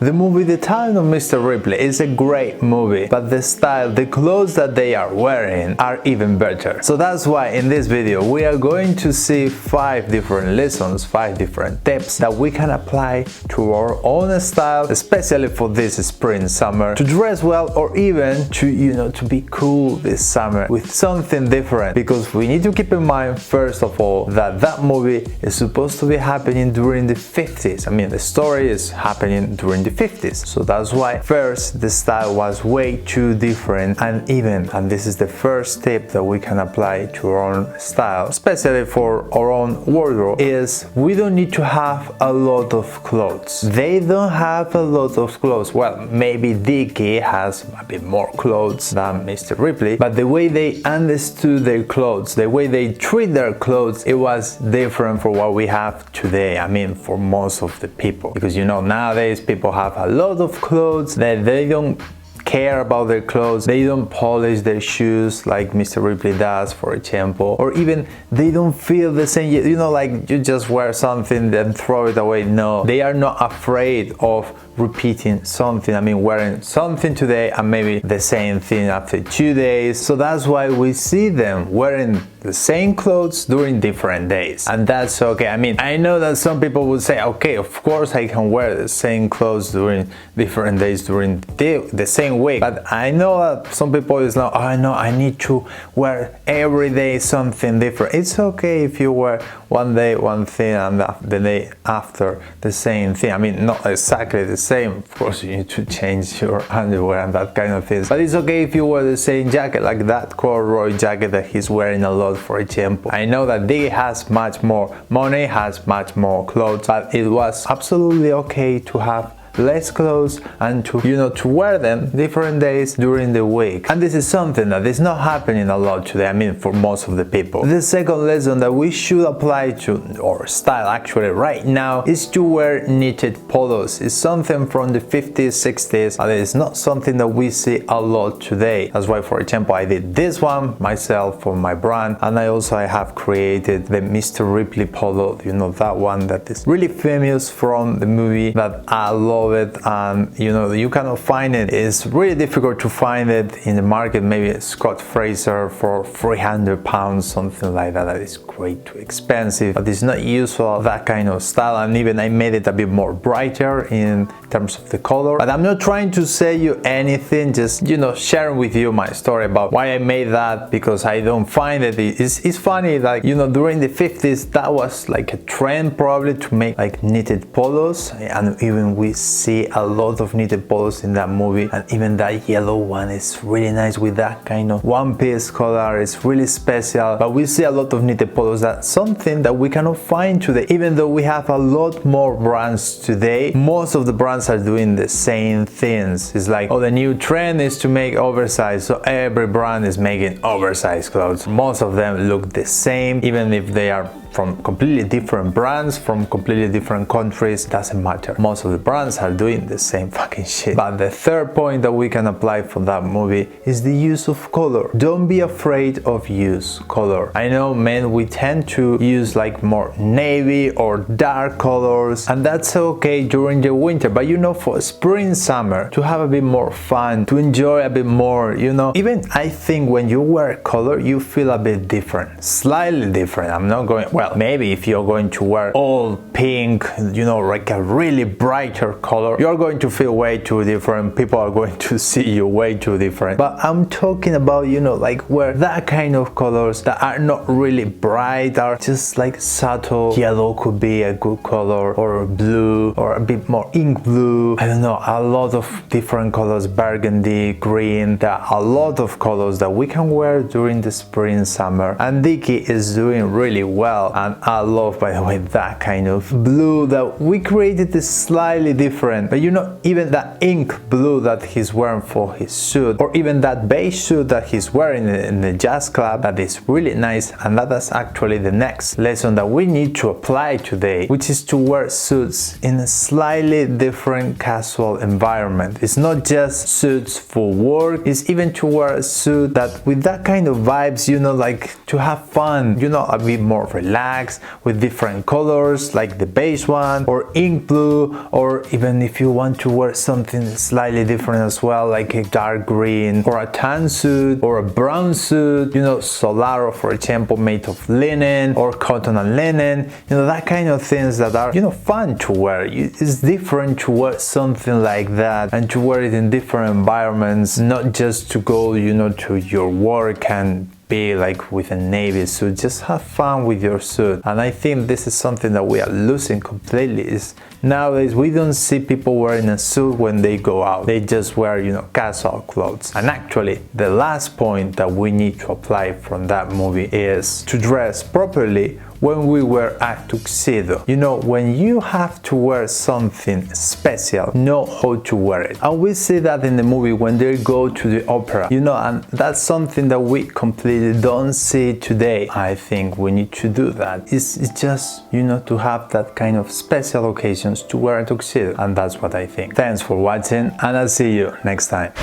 The movie The Time of Mr. Ripley is a great movie, but the style, the clothes that they are wearing are even better. So that's why in this video we are going to see 5 different lessons, 5 different tips that we can apply to our own style, especially for this spring summer, to dress well or even to be cool this summer with something different, because we need to keep in mind first of all that movie is supposed to be happening during the 50s. I mean, the story is happening during the 50s, so that's why first the style was way too different and this is the first tip that we can apply to our own style, especially for our own wardrobe, is we don't need to have a lot of clothes. They don't have a lot of clothes. Well, maybe Dickie has a bit more clothes than Mr. Ripley, but the way they understood their clothes, the way they treat their clothes, it was different for what we have today. I mean, for most of the people, because nowadays people have a lot of clothes that they don't care about their clothes, they don't polish their shoes like Mr. Ripley does, for example, or even they don't feel the same, like you just wear something then throw it away. No, they are not afraid of repeating something. I mean, wearing something today and maybe the same thing after 2 days. So that's why we see them wearing the same clothes during different days, and that's okay. I mean, I know that some people would say, okay, of course I can wear the same clothes during different days during the same week, but I know that some people is not, oh no, I need to wear every day something different. It's okay if you wear one day one thing and the day after the same thing. I mean, not exactly the same, of course you need to change your underwear and that kind of things, but it's okay if you wear the same jacket, like that corduroy jacket that he's wearing a lot, for example. I know that Dickie has much more money, has much more clothes, but it was absolutely okay to have less clothes and to wear them different days during the week. And this is something that is not happening a lot today, I mean, for most of the people. The second lesson that we should apply to our style actually right now is to wear knitted polos. It's something from the 50s, 60s, and it's not something that we see a lot today. That's why, for example, I did this one myself for my brand, and I have created the Mr. Ripley polo, that one that is really famous from the movie that I love it, and you cannot find it. It's really difficult to find it in the market. Maybe Scott Fraser for £300, something like that. That is great too expensive, but it's not usual, that kind of style. And even I made it a bit more brighter in terms of the color, but I'm not trying to say you anything, just sharing with you my story about why I made that, because I don't find it. It's funny, like during the 50s that was like a trend probably to make like knitted polos, and even we see a lot of knitted polos in that movie, and even that yellow one is really nice with that kind of one-piece color. It's really special, but we see a lot of knitted polos. That's something that we cannot find today, even though we have a lot more brands today. Most of the brands are doing the same things. It's like, oh, the new trend is to make oversized, so every brand is making oversized clothes. Most of them look the same, even if they are from completely different brands, from completely different countries, doesn't matter. Most of the brands are doing the same fucking shit. But the third point that we can apply for that movie is the use of color. Don't be afraid of use color. I know, men, we tend to use like more navy or dark colors, and that's okay during the winter, but for spring, summer, to have a bit more fun, to enjoy a bit more, even I think when you wear color you feel a bit different, slightly different. I'm not going, well, maybe if you're going to wear all pink, like a really brighter color, you're going to feel way too different. People are going to see you way too different. But I'm talking about, like wear that kind of colors that are not really bright, are just like subtle. Yellow could be a good color, or blue, or a bit more ink blue. I don't know, a lot of different colors, burgundy, green. There are a lot of colors that we can wear during the spring, summer, and Dickie is doing really well. And I love, by the way, that kind of blue that we created is slightly different, but even that ink blue that he's wearing for his suit, or even that beige suit that he's wearing in the jazz club, that is really nice. And that is actually the next lesson that we need to apply today, which is to wear suits in a slightly different casual environment. It's not just suits for work, it's even to wear a suit that with that kind of vibes, like to have fun, a bit more relaxed, relaxed with different colors like the beige one or ink blue, or even if you want to wear something slightly different as well, like a dark green or a tan suit or a brown suit, you know, solaro for example, made of linen or cotton and linen, you know, that kind of things that are, you know, fun to wear. It's different to wear something like that and to wear it in different environments, not just to go, you know, to your work and be like with a navy suit. Just have fun with your suit. And I think this is something that we are losing completely. Is nowadays we don't see people wearing a suit when they go out. They just wear, you know, casual clothes. And actually the last point that we need to apply from that movie is to dress properly when we wear a tuxedo. You know, when you have to wear something special, know how to wear it. And we see that in the movie when they go to the opera, you know, and that's something that we completely don't see today. I think we need to do that. It's just, you know, to have that kind of special occasions to wear a tuxedo. And that's what I think. Thanks for watching, and I'll see you next time.